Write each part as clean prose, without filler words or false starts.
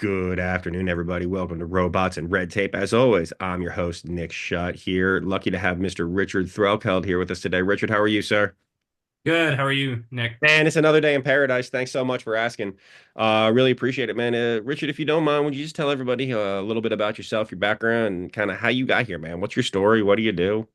Good afternoon, everybody. Welcome to Robots and Red Tape. As always, I'm your host, Nick Schutt here. Lucky to have Mr. Richard Threlkeld here with us today. Richard, how are you, sir? Good. How are you, Nick? Man, it's another day in paradise. Thanks so much for asking. Really appreciate it, man. Richard, if you don't mind, would you just tell everybody a little bit about yourself, your background, and kind of how you got here, man? What's your story? What do you do?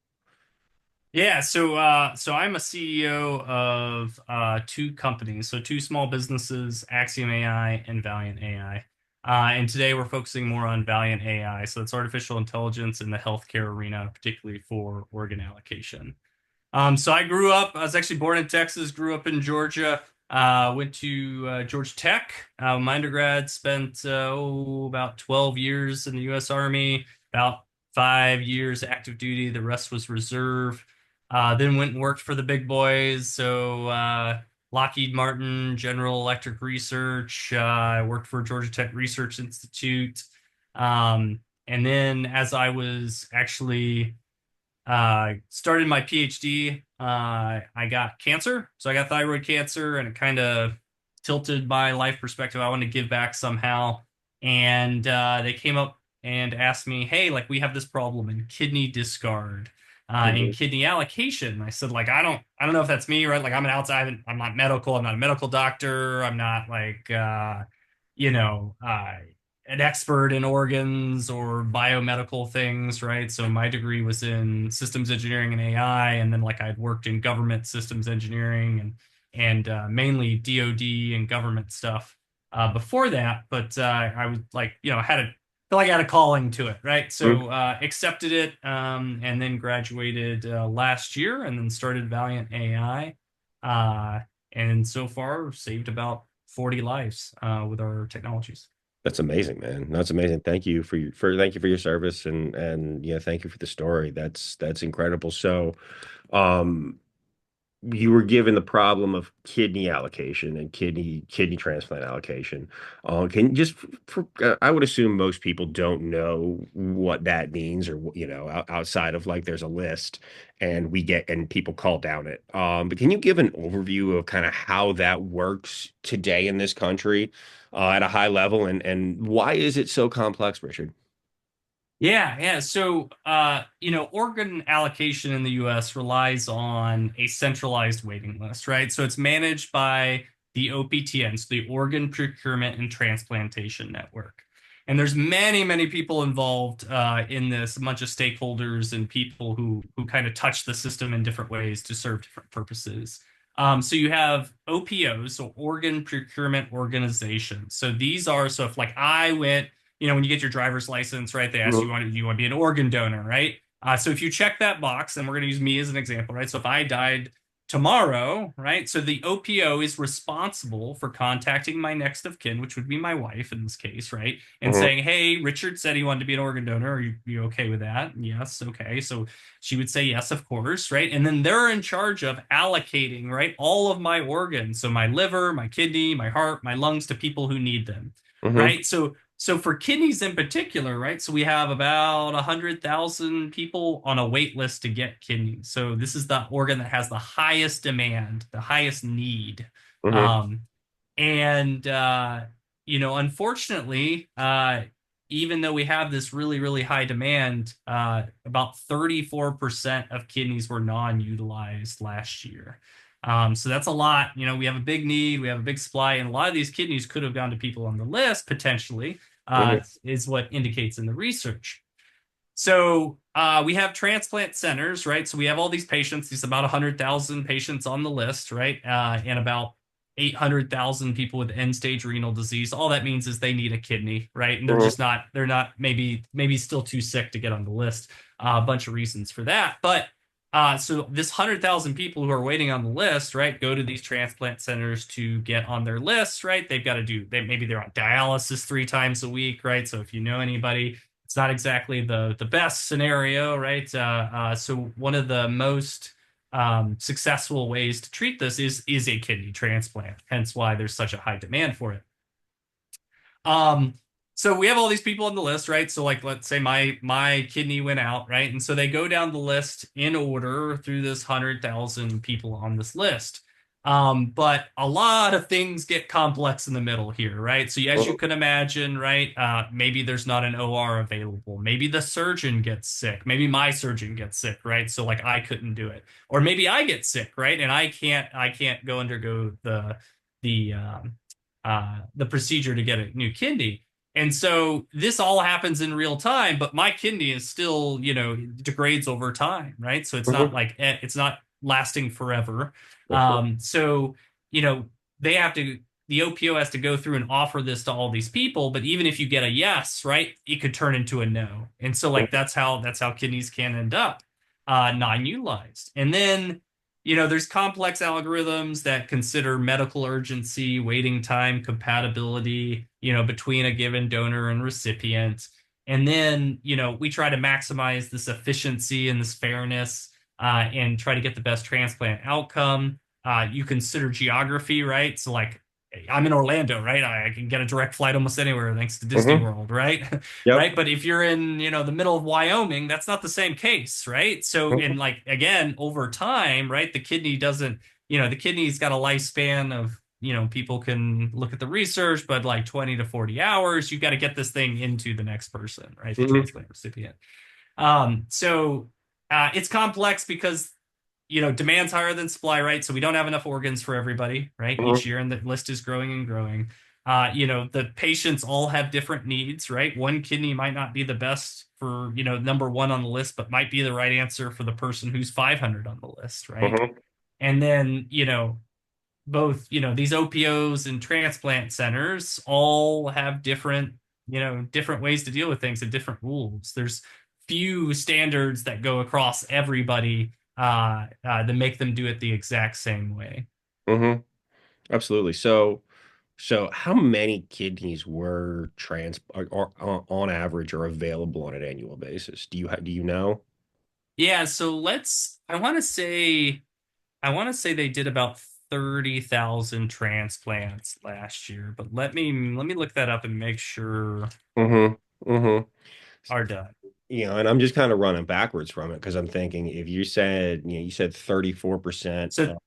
So I'm a CEO of two companies, so two small businesses, Axiom AI and Valiant AI. And today we're focusing more on Valiant AI. So it's artificial intelligence in the healthcare arena, particularly for organ allocation. So I was actually born in Texas, grew up in Georgia, went to Georgia Tech. My undergrad spent about 12 years in the U.S. Army, about 5 years active duty. The rest was reserve. Then went and worked for the big boys. So Lockheed Martin, General Electric Research. I worked for Georgia Tech Research Institute. And then as I was actually started my PhD. I got cancer. So I got thyroid cancer, and it kind of tilted my life perspective. I wanted to give back somehow. And they came up and asked me, hey, like we have this problem in kidney discard and Hmm. kidney allocation. I said, like, I don't know if that's me, right? Like I'm an outside, I'm not medical, I'm not a medical doctor, I'm not like you know, uh an expert in organs or biomedical things, right? So my degree was in systems engineering and AI, and then like I'd worked in government systems engineering and mainly DoD and government stuff before that. But I was like, had a feel like I had a calling to it, right? So accepted it, and then graduated last year, and then started Valiant AI, uh, and so far saved about 40 lives with our technologies. That's amazing, man. That's amazing. Thank you for thank you for your service and yeah, thank you for the story. That's incredible. So, um, you were given the problem of kidney allocation and kidney transplant allocation. Can you just I would assume most people don't know what that means, or outside of like there's a list and we get and people call down it. But can you give an overview of kind of how that works today in this country, at a high level, and why is it so complex, Richard? Yeah. So, organ allocation in the US relies on a centralized waiting list, right? So it's managed by the OPTN, so the Organ Procurement and Transplantation Network. And there's many, many people involved in this, a bunch of stakeholders and people who kind of touch the system in different ways to serve different purposes. So you have OPOs, so Organ Procurement Organizations. So if like I went when you get your driver's license, right, they ask you, you want to be an organ donor, right? So if you check that box, and we're going to use me as an example, right? So if I died tomorrow, right? So the OPO is responsible for contacting my next of kin, which would be my wife in this case, right? And Mhm. saying, hey, Richard said he wanted to be an organ donor. Are you okay with that? Yes. Okay. So she would say yes, of course, right? And then they're in charge of allocating, right, all of my organs. So my liver, my kidney, my heart, my lungs to people who need them, Mhm. right? So for kidneys in particular, right? So we have about 100,000 people on a wait list to get kidneys. So this is the organ that has the highest demand, the highest need. Mhm. Um, and unfortunately, even though we have this really, really high demand, about 34% of kidneys were non-utilized last year. So that's a lot. We have a big need, we have a big supply, and a lot of these kidneys could have gone to people on the list potentially, Mhm. is what indicates in the research. So we have transplant centers, right? So we have all these patients, these about 100,000 patients on the list, right? And about 800,000 people with end stage renal disease. All that means is they need a kidney, right? And Mhm. they're not maybe still too sick to get on the list. A bunch of reasons for that. But so this 100,000 people who are waiting on the list, right, go to these transplant centers to get on their list, right? They've got to maybe they're on dialysis 3 times a week, right? So if you know anybody, it's not exactly the best scenario, right? So one of the most successful ways to treat this is a kidney transplant. Hence why there's such a high demand for it. Um, so we have all these people on the list, right? So like let's say my kidney went out, right? And so they go down the list in order through this 100,000 people on this list. But a lot of things get complex in the middle here, right? So as you Mhm. can imagine, right? Maybe there's not an OR available. Maybe the surgeon gets sick. Maybe my surgeon gets sick, right? So like I couldn't do it, or maybe I get sick, right? And I can't go undergo the procedure to get a new kidney. And so this all happens in real time, but my kidney is still, degrades over time, right? So it's not Mhm. like it's not lasting forever. Of course. So, you know, they have to, the OPO has to go through and offer this to all these people. But even if you get a yes, right, it could turn into a no. And so like that's how kidneys can end up non-utilized. And then, there's complex algorithms that consider medical urgency, waiting time, compatibility, between a given donor and recipient. And then, we try to maximize this efficiency and this fairness and try to get the best transplant outcome. You consider geography, right? So, like, I'm in Orlando, right? I can get a direct flight almost anywhere thanks to Disney Mhm. World, right? Yep. Right. But if you're in, the middle of Wyoming, that's not the same case, right? So, Mhm. and like, again, over time, right, the kidney doesn't, the kidney's got a lifespan of, people can look at the research, but like 20 to 40 hours, you've got to get this thing into the next person, right? The Mhm. transplant recipient. So it's complex because demand's higher than supply, right? So we don't have enough organs for everybody, right? Each Mhm. year, and the list is growing and growing. The patients all have different needs, right? One kidney might not be the best for, number one on the list, but might be the right answer for the person who's 500 on the list, right? Mhm. And then, both, these OPOs and transplant centers all have different, different ways to deal with things and different rules. There's few standards that go across everybody that make them do it the exact same way. Mhm. Absolutely. So how many kidneys were on average are available on an annual basis? Do you know? Yeah, so I want to say they did about 30,000 transplants last year, but let me look that up and make sure Mm-hmm. Mm-hmm. are done. And I'm just kind of running backwards from it because I'm thinking if you said 34%. So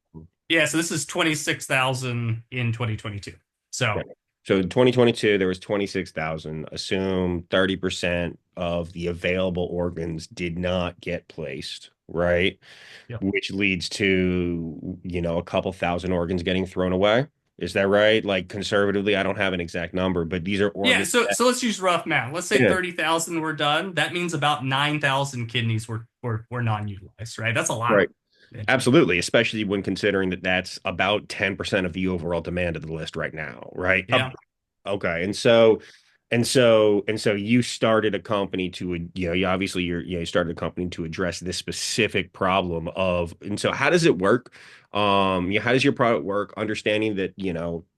yeah, so this is 26,000 in 2022. Yeah. So, So in 2022, there was 26,000. Assume 30% of the available organs did not get placed, right? yep. Which leads to, a couple thousand organs getting thrown away. Is that right? Like conservatively, I don't have an exact number, but these are Yeah, organs so that, so let's use rough math. Let's say yeah, 30,000 were done. That means about 9,000 kidneys were non-utilized, right? That's a lot. right. Absolutely, especially when considering that that's about 10% of the overall demand of the list right now, right? Yeah. Okay. And so you started a company you obviously you started a company to address this specific problem and so how does it work? How does your product work? Understanding that,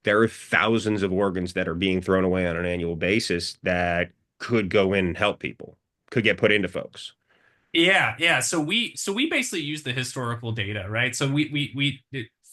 there are thousands of organs that are being thrown away on an annual basis that could go in and help people, could get put into folks. Yeah, yeah. So we basically use the historical data, right? So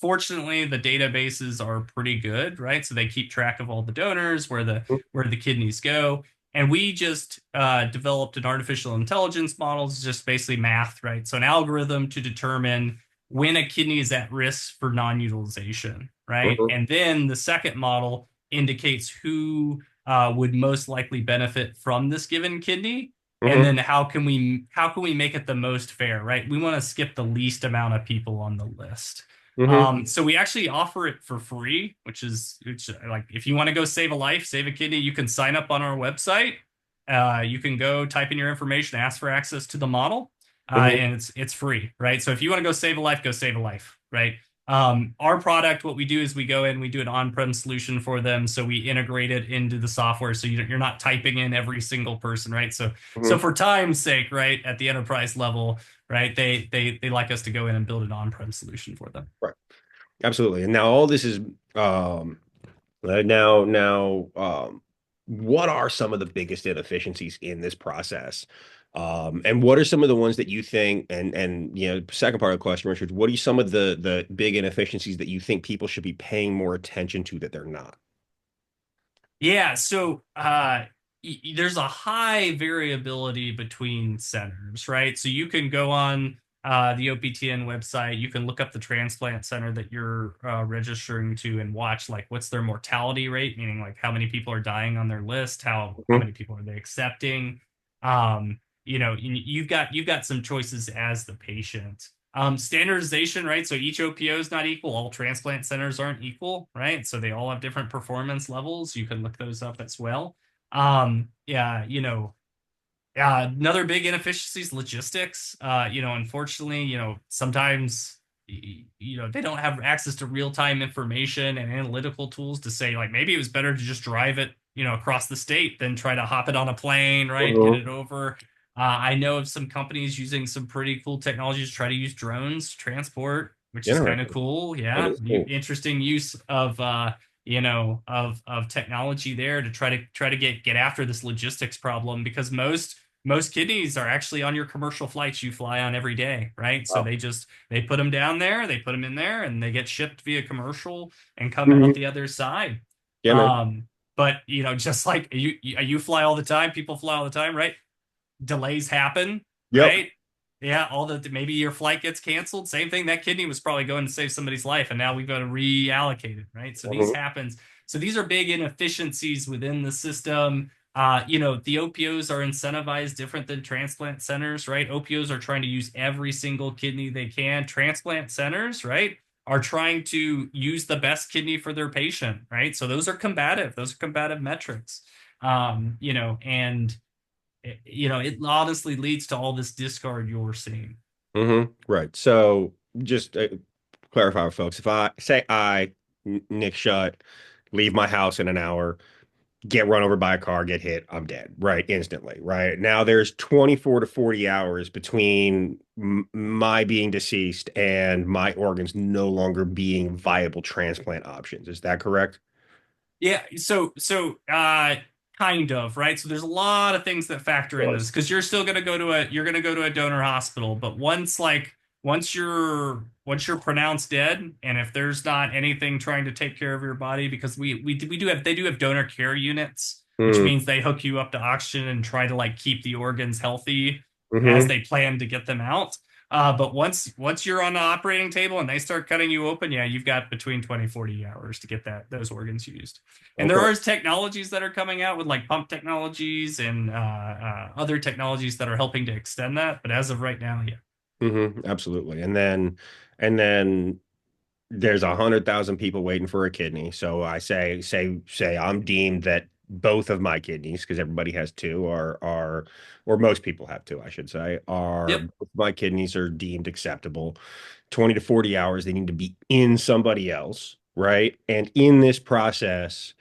fortunately the databases are pretty good, right? So they keep track of all the donors, where the kidneys go, and we just developed an artificial intelligence model. It's just basically math, right? So an algorithm to determine when a kidney is at risk for non-utilization, right? Mhm. And then the second model indicates who would most likely benefit from this given kidney, and Mhm. then how can we make it the most fair, right? We want to skip the least amount of people on the list. Mhm. So we actually offer it for free, which like if you want to go save a life, save a kidney, you can sign up on our website. You can go type in your information, ask for access to the model, Mhm. and it's free, right? So if you want to go save a life, right? Our product, what we do is we go in, we do an on-prem solution for them. So we integrate it into the software. So you're not typing in every single person, right? So Mhm. for time's sake, right, at the enterprise level, right, they like us to go in and build an on-prem solution for them. Right. Absolutely. And now all this is um now, what are some of the biggest inefficiencies in this process? And what are some of the ones that you think, and second part of the question, Richard, what are some of the big inefficiencies that you think people should be paying more attention to that they're not? Yeah, so there's a high variability between centers, right? So you can go on the OPTN website. You can look up the transplant center that you're registering to and watch like what's their mortality rate, meaning like how many people are dying on their list, how Mhm. many people are they accepting. You've got some choices as the patient. Standardization, right? So each OPO is not equal. All transplant centers aren't equal, right? So they all have different performance levels. You can look those up as well. Yeah, another big inefficiency is logistics. Unfortunately, sometimes they don't have access to real-time information and analytical tools to say like maybe it was better to just drive it, across the state than try to hop it on a plane, right? Get Mhm. it over. I know of some companies using some pretty cool technologies to try to use drones to transport, which is kind of Interesting. cool. That Yeah, is cool. interesting use of technology there to try to get after this logistics problem because most kidneys are actually on your commercial flights you fly on every day, right? So Wow. they put them down there, they put them in there, and they get shipped via commercial and come out Mhm. the other side. Yeah, man. But just like you fly all the time, people fly all the time, right? Delays happen, Yep. right? Yeah, all the maybe your flight gets canceled. Same thing. That kidney was probably going to save somebody's life, and now we've got to reallocate it, right? So these Mhm. happens. So these are big inefficiencies within the system. The OPOs are incentivized different than transplant centers, right? OPOs are trying to use every single kidney they can. Transplant centers, right, are trying to use the best kidney for their patient, right? So those are combative. Those are combative metrics. And it honestly leads to all this discard you're seeing. Right. So just clarify for folks. If I say Nick Schutt, leave my house in an hour, get run over by a car, get hit, I'm dead, right? Instantly, right? Now there's 24 to 40 hours between my being deceased and my organs no longer being viable transplant options. Is that correct? Yeah, so kind of, right? So there's a lot of things that factor in Really? this because you're gonna go to a donor hospital, but once you're pronounced dead, and if there's not anything trying to take care of your body, because they do have donor care units, which Mm, means they hook you up to oxygen and try to like keep the organs healthy as hmm. they plan to get them out. But once you're on the operating table and they start cutting you open, yeah, you've got between 20 and 40 hours to get those organs used. And there Okay. are technologies that are coming out with like pump technologies and other technologies that are helping to extend that. But as of right now, yeah. Absolutely. And then there's 100,000 people waiting for a kidney. So I say I'm deemed that both of my kidneys, because everybody has two, or most people have two, I should say, are Yep. both my kidneys are deemed acceptable. 20 to 40 hours, they need to be in somebody else, right? And in this process,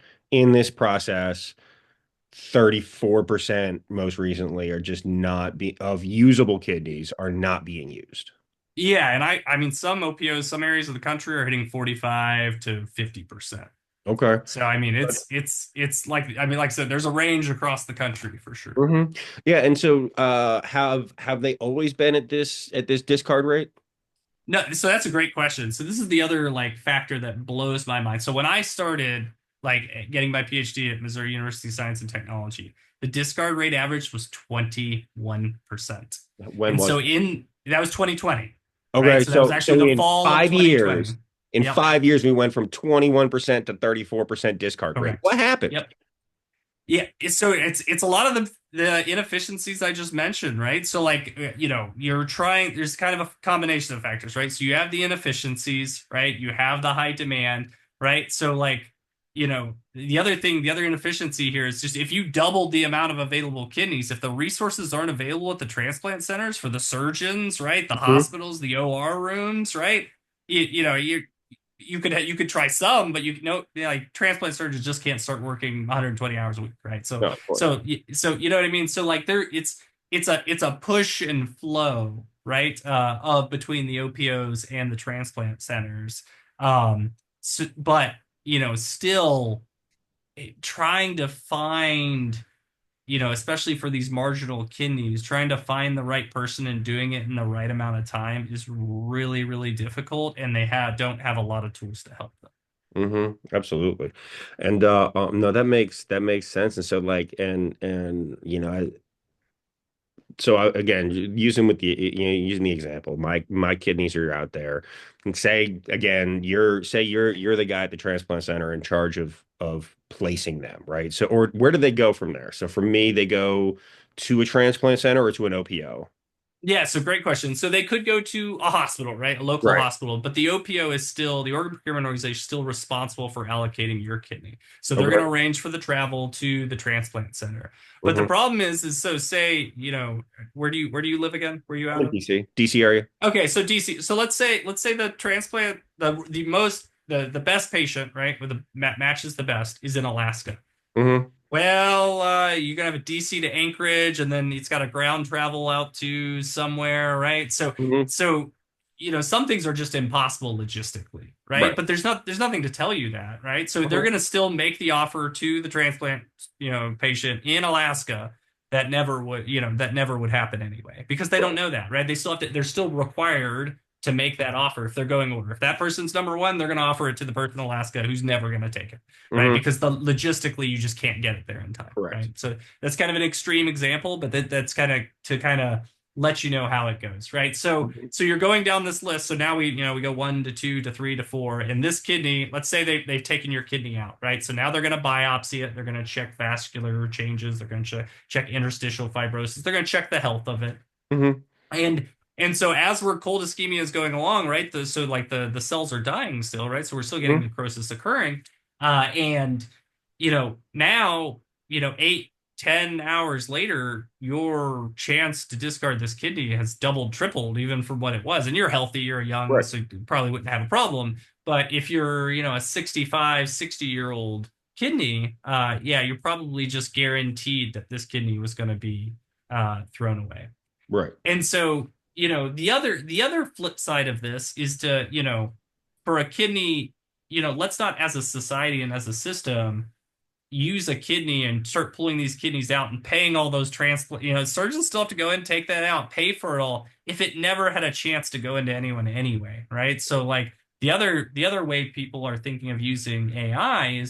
34% most recently are just not be of usable kidneys are not being used. Yeah, and I mean some OPOs, some areas of the country are hitting 45 to 50%. Okay. So I mean it's like like I said, there's a range across the country for sure. hmm Yeah, and so have they always been at this discard rate? No, so that's a great question. So this is the other like factor that blows my mind. So when I started like getting my PhD at Missouri University Science and Technology, the discard rate average was 21%. When And was so it? in that was 2020, right? Okay, So that was so actually so the in fall of five 2020. years, in Yep, 5 years we went from 21% to 34% discard rate. What correct. happened? Yep. Yeah, so it's a lot of the inefficiencies I just mentioned, right? So like you're trying there's kind of a combination of factors, right? So you have the inefficiencies, right? You have the high demand, right? So like the other inefficiency here is just if you doubled the amount of available kidneys, if the resources aren't available at the transplant centers for the surgeons, right? The Mhm. hospitals, the OR rooms, right? You could try some, but like transplant surgeons just can't start working 120 hours a week, right? So No, of course. so so you know what I mean. So like it's a push and flow, right? Of between the OPOs and the transplant centers. But still trying to find especially for these marginal kidneys, trying to find the right person and doing it in the right amount of time is really, really difficult, and they don't have a lot of tools to help them. Absolutely. And no, that makes sense. And so like and So again, using with the using the example, my kidneys are out there, and say again, you're the guy at the transplant center in charge of placing them, right? So, or where do they go from there? So for me, they go to a transplant center or to an OPO. Yeah, so great question. So they could go to a hospital, right? A local Right. hospital, but the OPO is still, the organ procurement organization is still responsible for allocating your kidney. So they're going Okay. to arrange for the travel to the transplant center. But the Mm-hmm. problem is so say, where do you live again? Where are you I'm out in of? DC area. Okay, so DC. So let's say the transplant, the most the best patient, right, with the matches the best is in Alaska. Mm-hmm. Well, you're gonna have a DC to Anchorage, and then it's got a ground travel out to somewhere, right? So, Mm-hmm. so some things are just impossible logistically, right? Right. But there's nothing to tell you that, right? So they're Mm-hmm. gonna still make the offer to the transplant, patient in Alaska that never would happen anyway, because they don't Right. know that, right? They're still required to make that offer if they're going over. If that person's number one, they're going to offer it to the person in Alaska who's never going to take it, right? Mm-hmm. Because logistically you just can't get it there in time, Correct. right? So that's kind of an extreme example, but that's kind of to kind of let you know how it goes, right? So Mm-hmm. so you're going down this list. So now we go 1 to 2 to 3 to 4, and this kidney, let's say they've taken your kidney out, right? So now they're going to biopsy it. They're going to check vascular changes. They're going to check interstitial fibrosis. They're going to check the health of it. Mm-hmm. And and so as we're cold ischemia is going along, right? So like the cells are dying still, right? So we're still getting Mm-hmm. necrosis occurring. And now, 8, 10 hours later, your chance to discard this kidney has doubled, tripled even from what it was. And you're healthy, you're young, Right. so you probably wouldn't have a problem. But if you're, a 65, 60-year-old kidney, yeah, you're probably just guaranteed that this kidney was going to be thrown away. Right. And so, the other flip side of this is to, for a kidney, let's not as a society and as a system use a kidney and start pulling these kidneys out and paying all those transplant, surgeons still have to go in and take that out, pay for it all if it never had a chance to go into anyone anyway, right? So like the other way people are thinking of using AI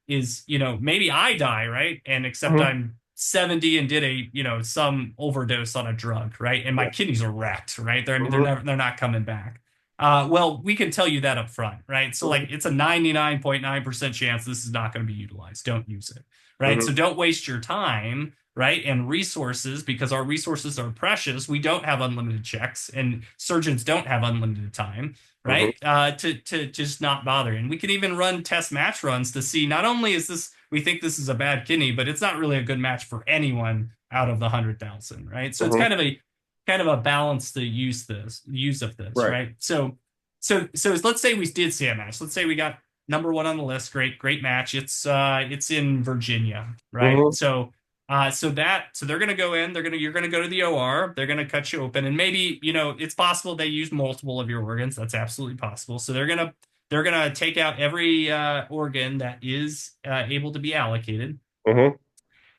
is maybe I die, right? And except Mm-hmm. I'm 70 and did a some overdose on a drug, right? And my Yeah. kidneys are wrecked, right? They're Mm-hmm. never they're not coming back. Well, we can tell you that up front, right? So like Mm-hmm. it's a 99.9% chance this is not going to be utilized. Don't use it, right? So Mm-hmm. don't waste your time, right? And resources, because our resources are precious. We don't have unlimited checks and surgeons don't have unlimited time, Mm-hmm. right? To just not bother. And we can even run test match runs to see not only is this, we think this is a bad kidney, but it's not really a good match for anyone out of the 100,000, right? So it's Mm-hmm. kind of a balance to use of this, Right. right? So let's say we did see a match. Let's say we got number one on the list. Great match. It's in Virginia, right? Mm-hmm. So they're gonna go in. You're gonna go to the OR. They're gonna cut you open, and maybe it's possible they use multiple of your organs. That's absolutely possible. So they're gonna take out every organ that is able to be allocated Mm-hmm.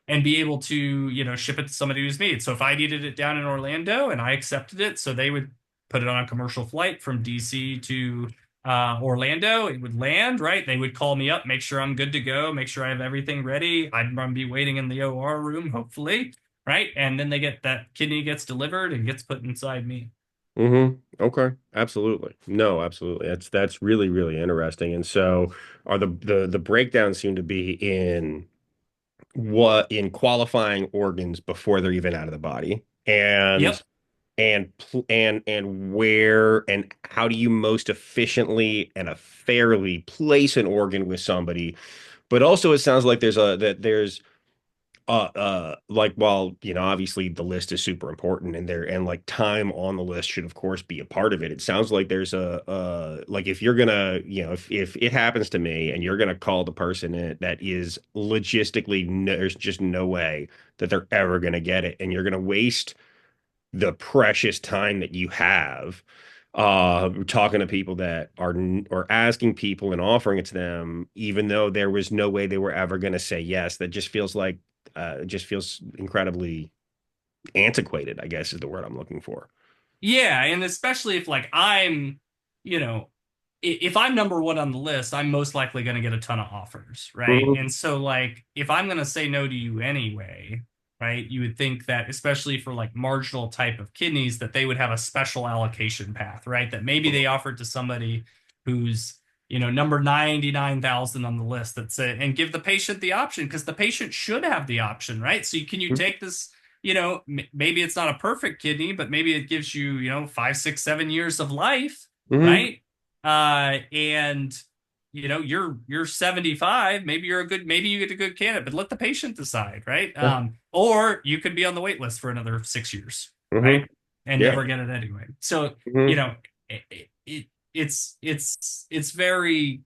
and be able to, ship it to somebody who's needs. So if I needed it down in Orlando and I accepted it, so they would put it on a commercial flight from DC to Orlando. It would land, right? They would call me up, make sure I'm good to go, make sure I have everything ready. I'd be waiting in the OR room, hopefully, right? And then that kidney gets delivered and gets put inside me. Mm-hmm. Okay. Absolutely. No, absolutely. That's really, really interesting. And so are the breakdowns seem to be in what in qualifying organs before they're even out of the body Yep. and where and how do you most efficiently and fairly place an organ with somebody. But also it sounds like there's like while obviously the list is super important and like time on the list should of course be a part of it. It sounds like there's like if you're gonna if it happens to me and you're gonna call the person that is logistically there's just no way that they're ever gonna get it, and you're gonna waste the precious time that you have talking to people that are or asking people and offering it to them, even though there was no way they were ever going to say yes. That just feels like it just feels incredibly antiquated, I guess is the word I'm looking for. Yeah, and especially if like you know, if I'm number one on the list, I'm most likely going to get a ton of offers, right? Hmm. And so like if I'm going to say no to you anyway, right? You would think that, especially for like marginal type of kidneys, that they would have a special allocation path, right? That maybe they offered to somebody who's, number 99,000 on the list, that's it, and give the patient the option, because the patient should have the option, right? So can you take this, maybe it's not a perfect kidney, but maybe it gives you, 5, 6, 7 years of life, Hmm. right? And you're 75, maybe you get a good candidate, but let the patient decide, right? Yeah. Or you could be on the wait list for another 6 years, Hmm. right? And Yeah. never get it anyway. So, Hmm. it's very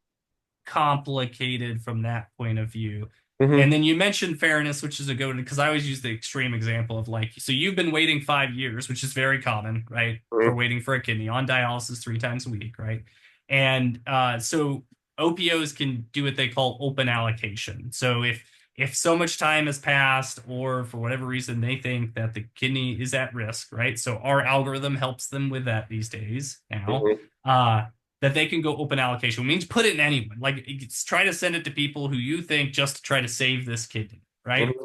complicated from that point of view. Hmm. And then you mentioned fairness, which is a good one, because I always use the extreme example of, like, so you've been waiting 5 years, which is very common, right? For Hmm. waiting for a kidney on dialysis 3 times a week, right? And so OPOs can do what they call open allocation. So if so much time has passed, or for whatever reason they think that the kidney is at risk, right? So our algorithm helps them with that these days now. Hmm. Uh, that they can go open allocation, which means put it in anyone. Like, it's try to send it to people who you think, just to try to save this kidney, right? Hmm.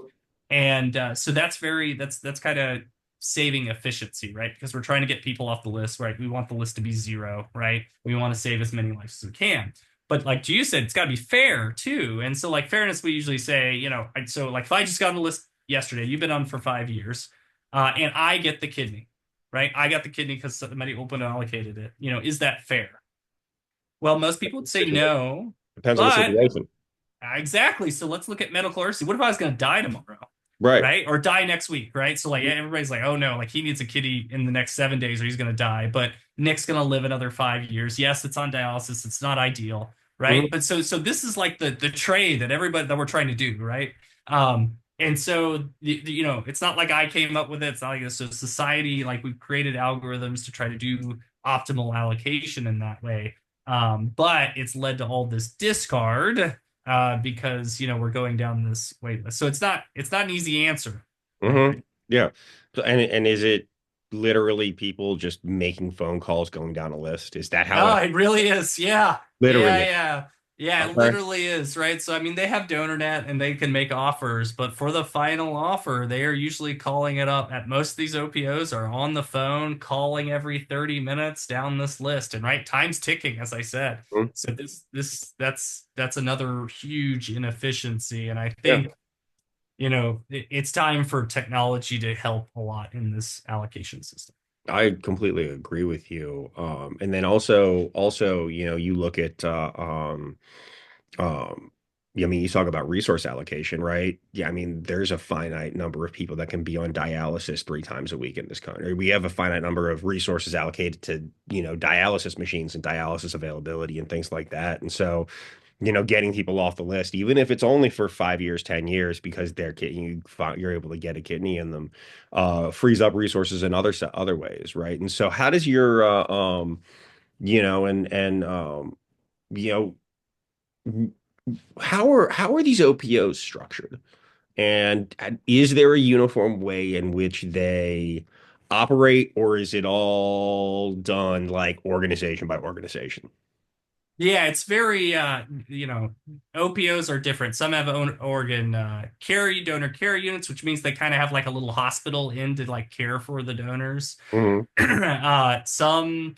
And so that's kind of saving efficiency, right? Because we're trying to get people off the list, right? We want the list to be zero, right? We want to save as many lives as we can. But like you said, it's got to be fair too. And so, like, fairness, we usually say, so like if I just got on the list yesterday, you've been on for 5 years, and I get the kidney, right? I got the kidney because somebody open and allocated it. Is that fair? Well, most people would say Situation. no, Depends on the but situation. exactly. So let's look at medical urgency. What if I was going to die tomorrow, Right. right? Or die next week, right? So like everybody's like, oh no, like he needs a kidney in the next 7 days or he's going to die. But Nick's going to live another 5 years. Yes, it's on dialysis. It's not ideal, right? Hmm. But so this is like the trade that we're trying to do, right? And so it's not like I came up with it. It's not like this. So society, like, we've created algorithms to try to do optimal allocation in that way. But it's led to all this discard, because we're going down this wait list. So it's not an easy answer, right? Hmm. Yeah. So, and is it literally people just making phone calls, going down a list? Is that how Oh, it it really is. Yeah. literally Yeah, is? yeah. Yeah, it Okay. literally is, right? So I mean, they have DonorNet and they can make offers, but for the final offer, they are usually calling it up. At most of these OPOs are on the phone calling every 30 minutes down this list. And right, time's ticking, as I said. Mhm. So that's another huge inefficiency. And I Yeah. think, it's time for technology to help a lot in this allocation system. I completely agree with you. And then also, you look at, um, yeah, I mean, you talk about resource allocation, right? Yeah, I mean, there's a finite number of people that can be on dialysis 3 times a week in this country. We have a finite number of resources allocated to, dialysis machines and dialysis availability and things like that. And so, getting people off the list, even if it's only for 5 years, 10 years, because you're able to get a kidney in them, frees up resources in other ways, right? And so, how does your, and you know, how are these OPOs structured? And is there a uniform way in which they operate, or is it all done like organization by organization? Yeah, it's very OPOs are different. Some have own organ donor care units, which means they kind of have like a little hospital in to like care for the donors. Hmm. Some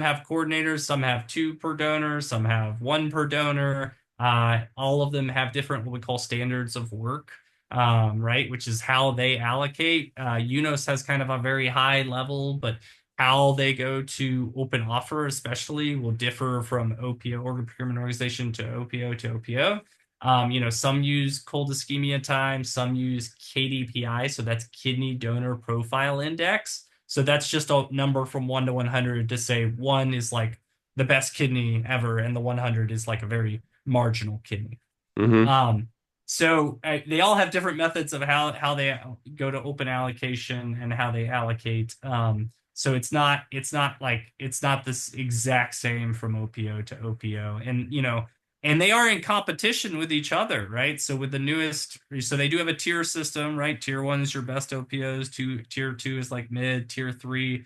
have coordinators, some have two per donor, some have one per donor. All of them have different what we call standards of work, right? Which is how they allocate. UNOS has kind of a very high level, but how they go to open offer, especially, will differ from OPO, organ procurement organization, to OPO to OPO. Some use cold ischemia time, some use KDPI, so that's Kidney Donor Profile Index. So that's just a number from 1 to 100 to say 1 is like the best kidney ever, and the 100 is like a very marginal kidney. Hmm. Um, so they all have different methods of how they go to open allocation and how they allocate. So it's not this exact same from OPO to OPO, and they are in competition with each other, right? So with the newest, so they do have a tier system, right? Tier 1 is your best OPOs. Tier 2 is like mid. Tier 3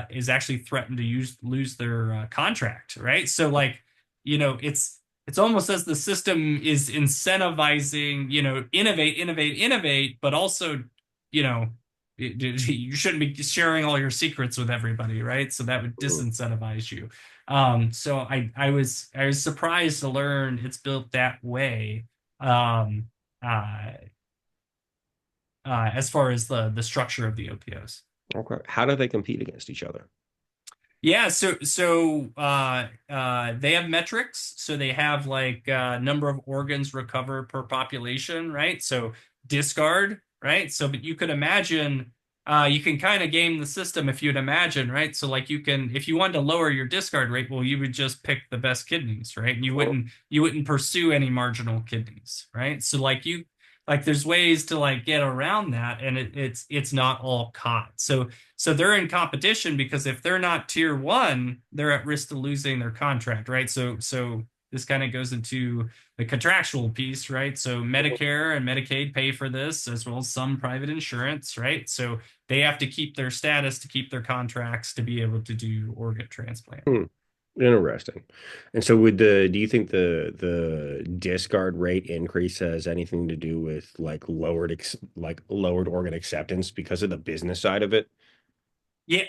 is actually threatened to lose their contract, right? So like, it's it's almost as the system is incentivizing, innovate, but also, you know, you shouldn't be sharing all your secrets with everybody, right? So that would Mhm. disincentivize you. So I was surprised to learn it's built that way. Um, uh, as far as the structure of the OPOs. Okay. How do they compete against each other? Yeah, they have metrics. So they have like number of organs recovered per population, right? So discard, right? So but you could imagine you can kind of game the system if you'd imagine, right? So like you can if you wanted to lower your discard rate, well, you would just pick the best kidneys, right? And Mhm. you wouldn't pursue any marginal kidneys, right? So like there's ways to like get around that and it's not all caught. So they're in competition because if they're not tier one, they're at risk to losing their contract, right? So this kind of goes into the contractual piece, right? So Medicare and Medicaid pay for this as well as some private insurance, right? So they have to keep their status to keep their contracts to be able to do organ transplant. Hmm. Interesting. And so do you think the discard rate increase has anything to do with like lowered organ acceptance because of the business side of it? Yeah,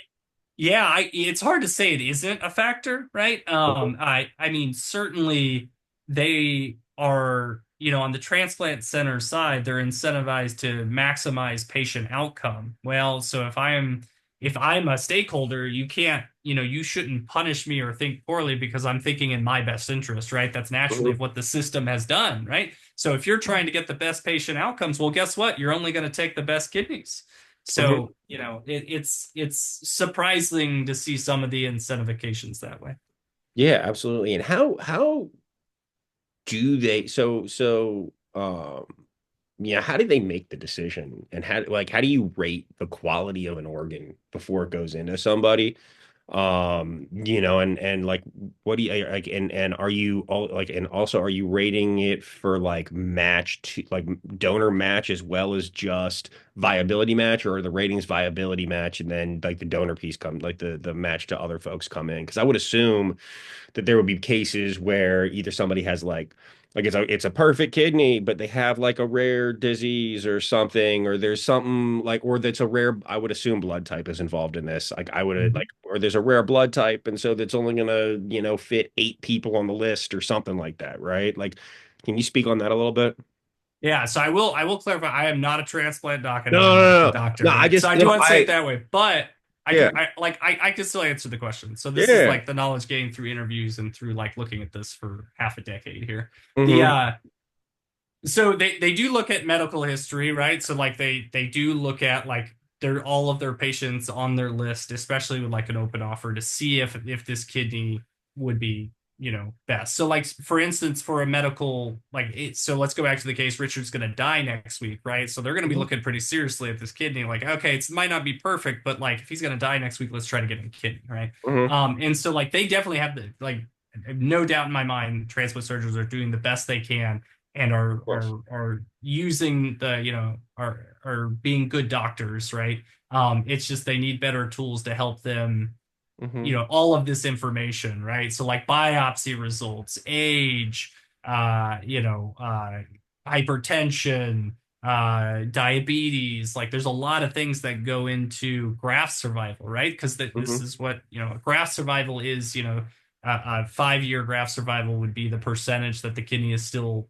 yeah, it's hard to say it isn't a factor, right? Mhm. I mean, certainly they are, on the transplant center side, they're incentivized to maximize patient outcome. Well, so if I'm a stakeholder, you can't, you shouldn't punish me or think poorly because I'm thinking in my best interest, right? That's naturally Mhm. what the system has done, right? So if you're trying to get the best patient outcomes, well, guess what? You're only going to take the best kidneys. Mhm. So, it's surprising to see some of the incentivizations that way. Yeah, absolutely. And how do they yeah, how do they make the decision? And how do you rate the quality of an organ before it goes into somebody? And like what do you like and are you all like and also are you rating it for like like donor match as well as just viability match, or are the ratings viability match and then like the donor piece come like the match to other folks come in? Because I would assume that there would be cases where either somebody has like it's a perfect kidney, but they have like a rare disease or something, or there's something like, or that's a rare, I would assume blood type is involved in this. Like I would Mhm. like, or there's a rare blood type, and so that's only gonna, fit 8 people on the list or something like that, right? Like, can you speak on that a little bit? Yeah, so I will clarify, I am not a transplant doc and No, not a no, medical no, doctor, no. I right? So just I do no, want to say it that way, but yeah, I can still answer the question. So this is yeah. like the knowledge gained through interviews and through like looking at this for half a decade here. The Mm-hmm. So they do look at medical history, right? So like they do look at like their all of their patients on their list, especially with like an open offer to see if this kidney would be, best. So like for instance, for a medical so let's go back to the case Richard's going to die next week, right? So they're going to be Mm-hmm. looking pretty seriously at this kidney like okay, it might not be perfect, but like if he's going to die next week, let's try to get him a kidney, right? Mm-hmm. And so like they definitely have the like no doubt in my mind transplant surgeons are doing the best they can and Of course. are using the are being good doctors, right? It's just they need better tools to help them, Mm-hmm. all of this information, right? So like biopsy results, age, hypertension, diabetes, like there's a lot of things that go into graft survival, right? Because this Mm-hmm. is what, graft survival is, a 5 year graft survival would be the percentage that the kidney is still,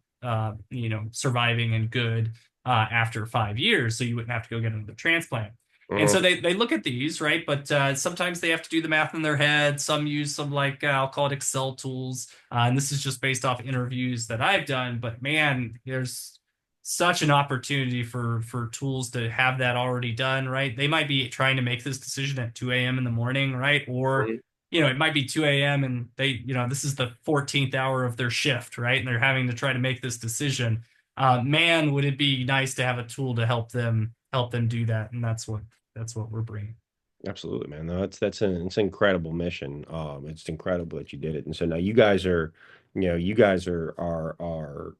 surviving and good after 5 years. So you wouldn't have to go get another transplant. And so Mm-hmm. they look at these, right? But sometimes they have to do the math in their head. Some use some like I'll call it Excel tools. And this is just based off interviews that I've done. But man, there's such an opportunity for tools to have that already done, right? They might be trying to make this decision at 2 a.m. in the morning, right? Or it might be 2 a.m. and this is the 14th hour of their shift, right? And they're having to try to make this decision. Man, would it be nice to have a tool to help them do that? And that's what we're bringing. Absolutely, man. No, it's an incredible mission. It's incredible that you did it. And so now you guys are, you guys are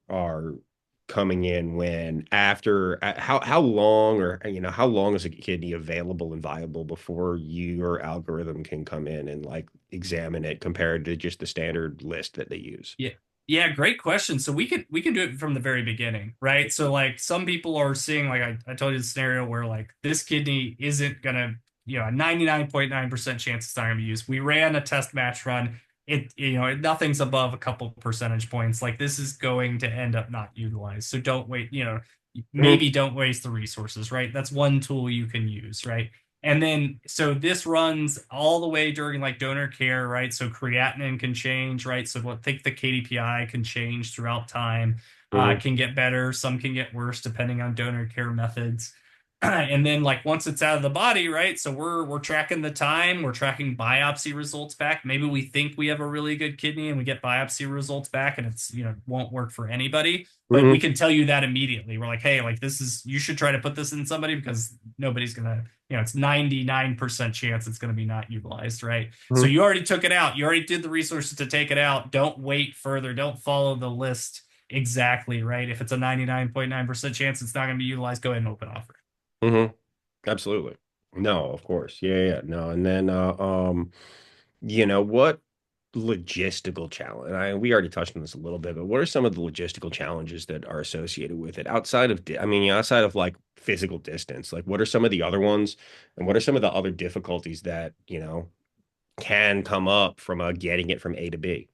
coming in when after how long or how long is a kidney available and viable before your algorithm can come in and like examine it compared to just the standard list that they use? Yeah. Yeah, great question. So we can do it from the very beginning, right? So like some people are seeing, like I told you the scenario where like this kidney isn't gonna, a 99.9% chance it's not gonna be used. We ran a test match run. Nothing's above a couple percentage points. Like this is going to end up not utilized. So don't wait, Mhm. maybe don't waste the resources, right? That's one tool you can use, right? And then, so this runs all the way during like donor care, right? So creatinine can change, right? So think the KDPI can change throughout time, Mhm. can get better. Some can get worse depending on donor care methods. And then like once it's out of the body, right? So we're tracking the time, we're tracking biopsy results back. Maybe we think we have a really good kidney and we get biopsy results back and it's, won't work for anybody, but we Mhm. can tell you that immediately. We're like, hey, like you should try to put this in somebody because nobody's gonna, it's 99% chance it's going to be not utilized, right? So Mhm. you already took it out. You already did the resources to take it out. Don't wait further. Don't follow the list exactly, right? If it's a 99.9% chance it's not going to be utilized, go ahead and open offer. Mhm. Absolutely. No, of course. Yeah, yeah, yeah. No, and then what logistical challenge? We already touched on this a little bit, but what are some of the logistical challenges that are associated with it outside of, outside of like physical distance? Like, what are some of the other ones, and what are some of the other difficulties that, can come up from getting it from A to B?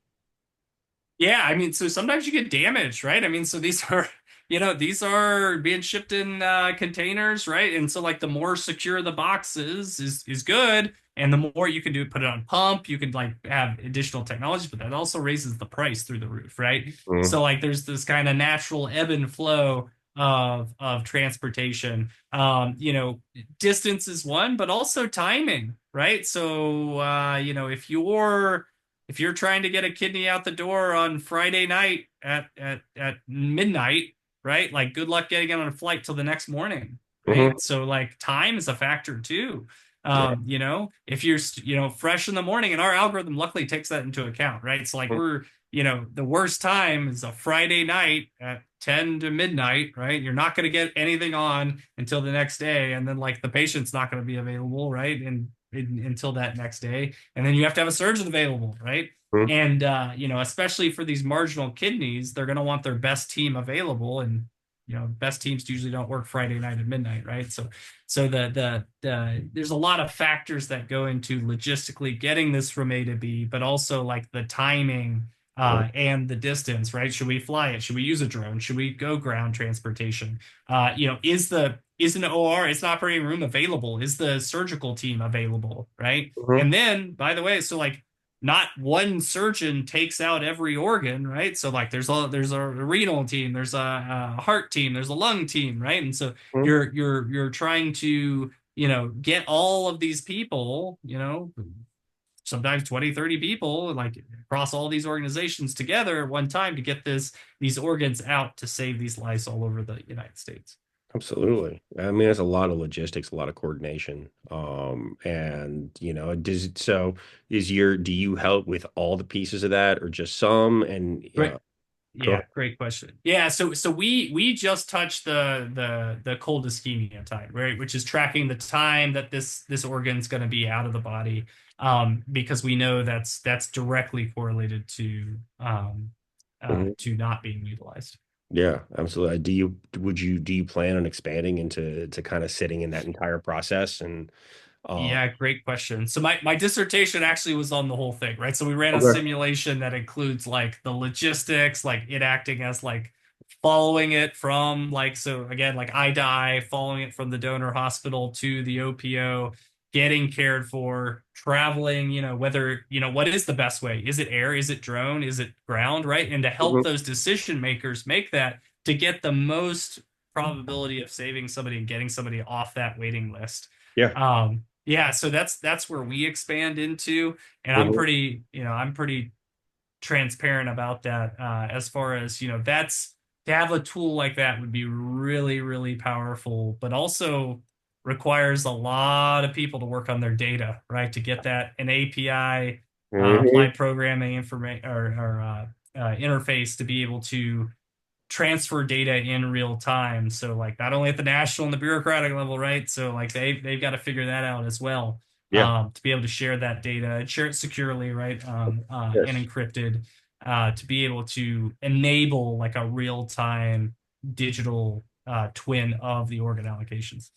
Yeah, I mean, so sometimes you get damaged, right? I mean, so these are, these are being shipped in containers, right? And so like the more secure the box is good, and the more you can do, put it on pump, you can like have additional technologies, but that also raises the price through the roof, right? Mhm. So like there's this kind of natural ebb and flow of transportation. Distance is one, but also timing, right? So if you're trying to get a kidney out the door on Friday night at midnight, right? Like good luck getting it on a flight till the next morning, Mhm. right? So like time is a factor too. Yeah. If you're fresh in the morning, and our algorithm luckily takes that into account, right? So like Mhm. the worst time is a Friday night at 10 to midnight, right? You're not going to get anything on until the next day, and then like the patient's not going to be available, right? And until that next day, and then you have to have a surgeon available, right? Mhm. And especially for these marginal kidneys, they're going to want their best team available, and best teams usually don't work Friday night at midnight, right? So there's a lot of factors that go into logistically getting this from A to B, but also like the timing and the distance, right? Should we fly it? Should we use a drone? Should we go ground transportation? Is an OR, is an operating room available? Is the surgical team available, right? Mhm. And then, by the way, so like not one surgeon takes out every organ, right? So like there's a renal team, there's a heart team, there's a lung team, right? And so Mhm. you're trying to, get all of these people, sometimes 20, 30 people like across all these organizations together at one time to get these organs out to save these lives all over the United States. Absolutely. I mean, there's a lot of logistics, a lot of coordination. And do you help with all the pieces of that or just some? And Great. go Yeah, ahead. great question. Yeah, so we just touched the cold ischemia time, right? Which is tracking the time that this organ's going to be out of the body, because we know that's directly correlated Mhm. to not being utilized. Yeah, absolutely. Do you plan on expanding into to kind of sitting in that entire process and Yeah, great question. So my dissertation actually was on the whole thing, right? So we ran a okay. simulation that includes like the logistics, like it acting as like following it from like, so again, like I die, following it from the donor hospital to the OPO, getting cared for, traveling, whether, what is the best way? Is it air? Is it drone? Is it ground, right? And to help Mhm. those decision makers make that to get the most probability of saving somebody and getting somebody off that waiting list. Yeah. Yeah, so that's where we expand into, and Mhm. I'm pretty transparent about that. As far as that's to have a tool like that would be really, really powerful, but also requires a lot of people to work on their data, right? To get that an API Mhm. applied programming information or interface to be able to transfer data in real time. So like not only at the national and the bureaucratic level, right? So like they've got to figure that out as well, Yeah. to be able to share that data and share it securely, right? And Yes. encrypted. to be able to enable like a real-time digital twin of the organ allocations.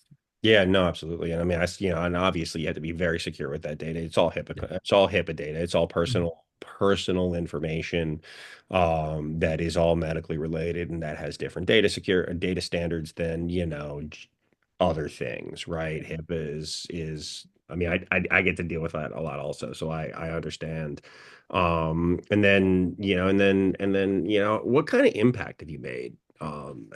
Yeah, no, absolutely. And I mean, and obviously you have to be very secure with that data. It's all HIPAA data. It's all personal information that is all medically related and that has different data standards than, other things, right? HIPAA is I mean, I get to deal with that a lot also, so I understand. And then, what kind of impact have you made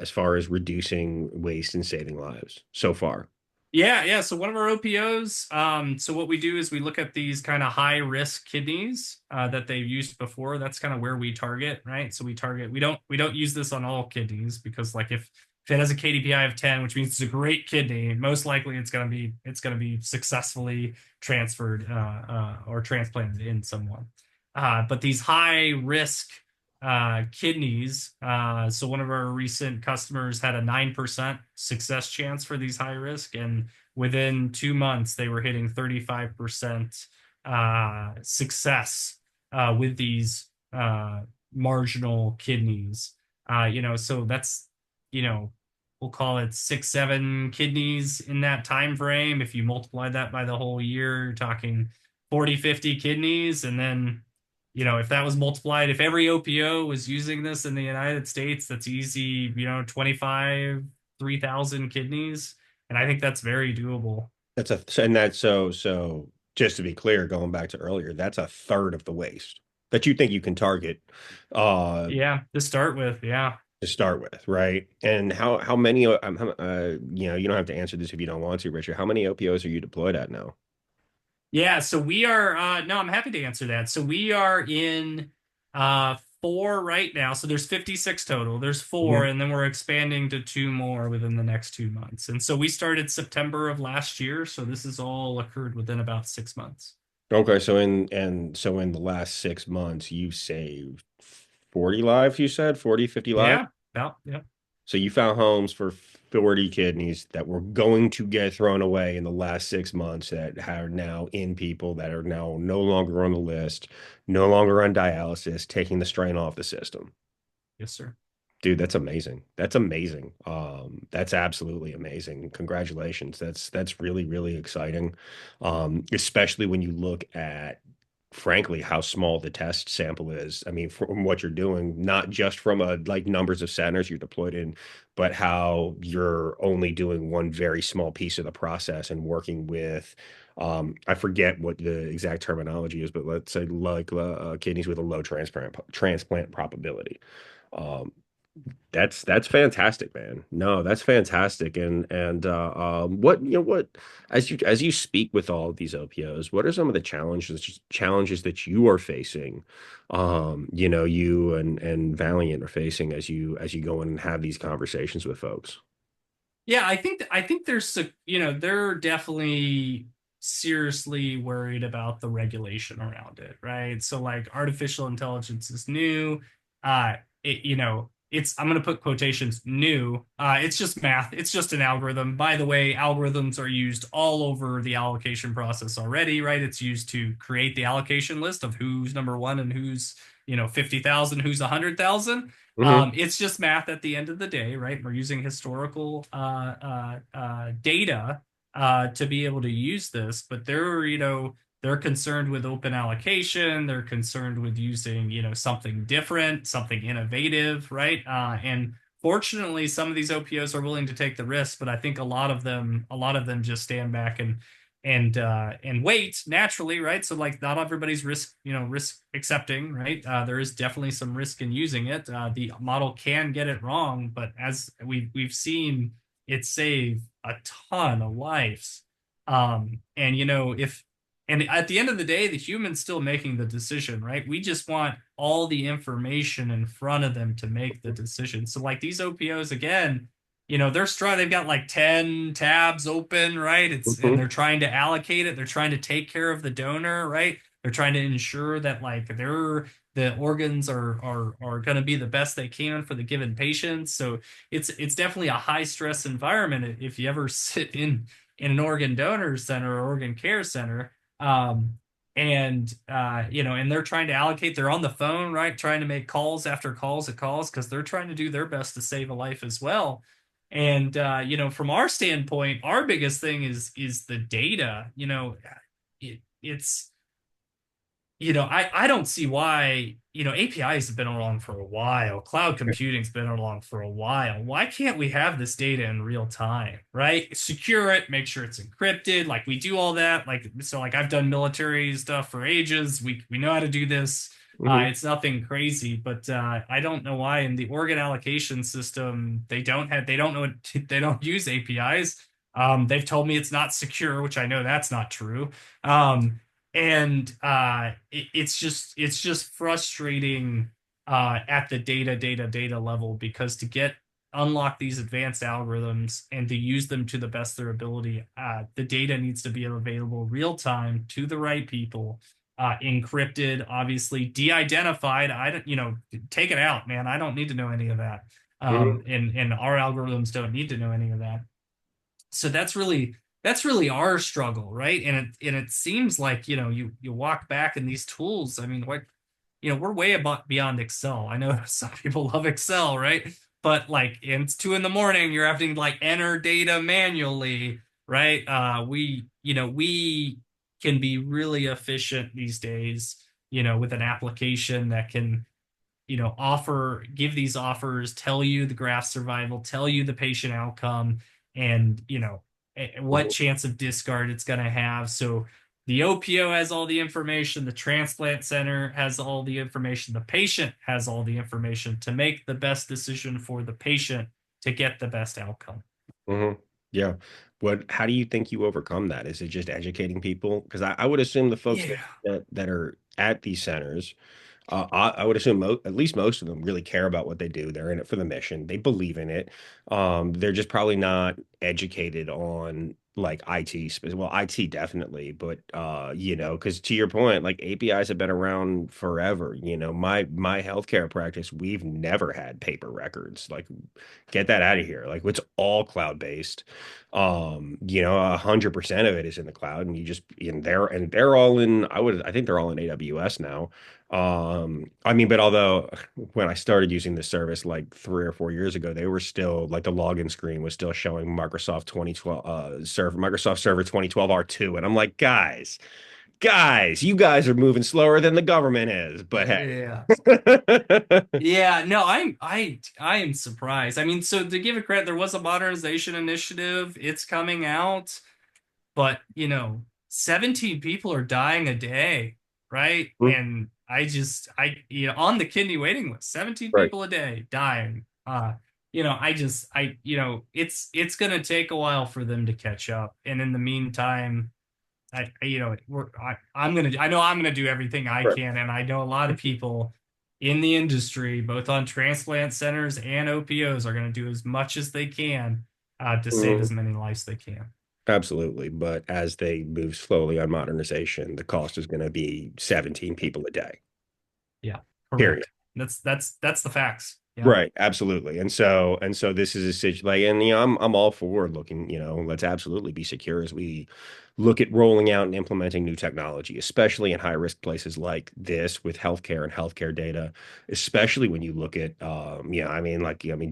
as far as reducing waste and saving lives so far? Yeah, yeah. So one of our OPOs, so what we do is we look at these kind of high risk kidneys that they've used before. That's kind of where we target, right? So we don't use this on all kidneys because like if it has a KDPI of 10, which means it's a great kidney, most likely it's gonna be successfully transferred or transplanted in someone. But these high risk kidneys. So one of our recent customers had a 9% success chance for these high risk, and within 2 months they were hitting 35% success with these marginal kidneys. So that's you know we'll call it 6, 7 kidneys in that time frame. If you multiply that by the whole year, you're talking 40, 50 kidneys, and then if that was multiplied, if every OPO was using this in the United States, that's easy, 25, 3,000 kidneys. And I think that's very doable. And that's so just to be clear, going back to earlier, that's a third of the waste that you think you can target uh Yeah, to start with. Yeah. to start with, right? And how many you don't have to answer this if you don't want to, Richard. How many OPOs are you deployed at now? Yeah, so we are no, I'm happy to answer that. So we are in four right now. So there's 56 total. There's four, Mhm. and then we're expanding to two more within the next 2 months. And so we started September of last year, so this has all occurred within about 6 months. Okay, so in the last 6 months, you've saved 40 lives, you said 40, 50 lives. Yeah, about yeah. So you found homes for 40 kidneys that were going to get thrown away in the last 6 months that are now in people that are now no longer on the list, no longer on dialysis, taking the strain off the system. Yes, sir. Dude, that's amazing. That's amazing. That's absolutely amazing. Congratulations. That's really, really exciting. Especially when you look at, frankly, how small the test sample is. I mean, from what you're doing, not just from a like numbers of centers you're deployed in, but how you're only doing one very small piece of the process and working with I forget what the exact terminology is, but let's say like kidneys with a low transplant probability. Um, that's fantastic, man. No, that's fantastic. And what as you speak with all of these OPOs, what are some of the challenges that you are facing, you and Valiant are facing as you go in and have these conversations with folks? Yeah, I think they're definitely seriously worried about the regulation around it, right? So like artificial intelligence is new. It's I'm gonna put quotations new. It's just math. It's just an algorithm. By the way, algorithms are used all over the allocation process already, right? It's used to create the allocation list of who's number one and who's 50,000, who's 100,000. Hmm. It's just math at the end of the day, right? We're using historical data to be able to use this, but they're concerned with open allocation. They're concerned with using, something different, something innovative, right? And fortunately, some of these OPOs are willing to take the risk, but I think a lot of them just stand back and wait naturally, right? So like not everybody's risk accepting, right? There is definitely some risk in using it. The model can get it wrong, but as we've seen it save a ton of lives. And if and at the end of the day, the human's still making the decision, right? We just want all the information in front of them to make the decision. So like these OPOs again, they've got like 10 tabs open, right? And Hmm. they're trying to allocate it. They're trying to take care of the donor, right? They're trying to ensure that like the organs are going to be the best they can for the given patient. So it's definitely a high stress environment if you ever sit in an organ donor center or organ care center. Um, And and they're trying to allocate, they're on the phone, right, trying to make calls after calls and calls because they're trying to do their best to save a life as well. And from our standpoint, our biggest thing is the data. It's I don't see why, APIs have been around for a while. Cloud computing's been around for a while. Why can't we have this data in real time, right? Secure it, make sure it's encrypted. Like we do all that. Like I've done military stuff for ages. We know how to do this. Hmm. It's nothing crazy, but I don't know why in the organ allocation system they don't know they don't use APIs. They've told me it's not secure, which I know that's not true. And it's just frustrating at the data level because to get unlock these advanced algorithms and to use them to the best of their ability, the data needs to be available real time to the right people, encrypted, obviously de-identified. I don't, take it out, man. I don't need to know any of that. Hmm. And our algorithms don't need to know any of that. So that's really our struggle, right? And it seems like you walk back in these tools. I mean, what we're way above, beyond Excel. I know some people love Excel, right? But like it's 2 in the morning, you're having to like enter data manually, right? We can be really efficient these days, with an application that can give these offers, tell you the graft survival, tell you the patient outcome, and what Hmm. chance of discard it's going to have. So the OPO has all the information, the transplant center has all the information, the patient has all the information to make the best decision for the patient to get the best outcome. Hmm. Yeah. How do you think you overcome that? Is it just educating people? Because I would assume the folks Yeah. that are at these centers, I would assume at least most of them really care about what they do. They're in it for the mission. They believe in it. They're just probably not educated on like IT. Well, IT definitely, but because to your point, like APIs have been around forever. My healthcare practice, we've never had paper records. Like, get that out of here. Like, it's all cloud based. 100% of it is in the cloud, and you just in there, and they're all in. I think they're all in AWS now. I mean, but although when I started using this service like 3 or 4 years ago, they were still like the login screen was still showing Microsoft 2012 Microsoft Server 2012 R2. And I'm like, guys, you guys are moving slower than the government is. But Yeah. hey. Yeah, no, I am surprised. I mean, so to give it credit, there was a modernization initiative. It's coming out. But 17 people are dying a day, right? And on the kidney waiting list, 17 Right. people a day dying. It's gonna take a while for them to catch up. And in the meantime, I know I'm gonna do everything I Right. can, and I know a lot of people in the industry, both on transplant centers and OPOs, are gonna do as much as they can to save Mhm. as many lives they can. Absolutely. But as they move slowly on modernization, the cost is going to be 17 people a day. Yeah, Period. correct. That's the facts. Yeah. Right, absolutely. And so this is a situation like, and I'm all for looking, let's absolutely be secure as we look at rolling out and implementing new technology, especially in high risk places like this with healthcare and healthcare data, especially when you look at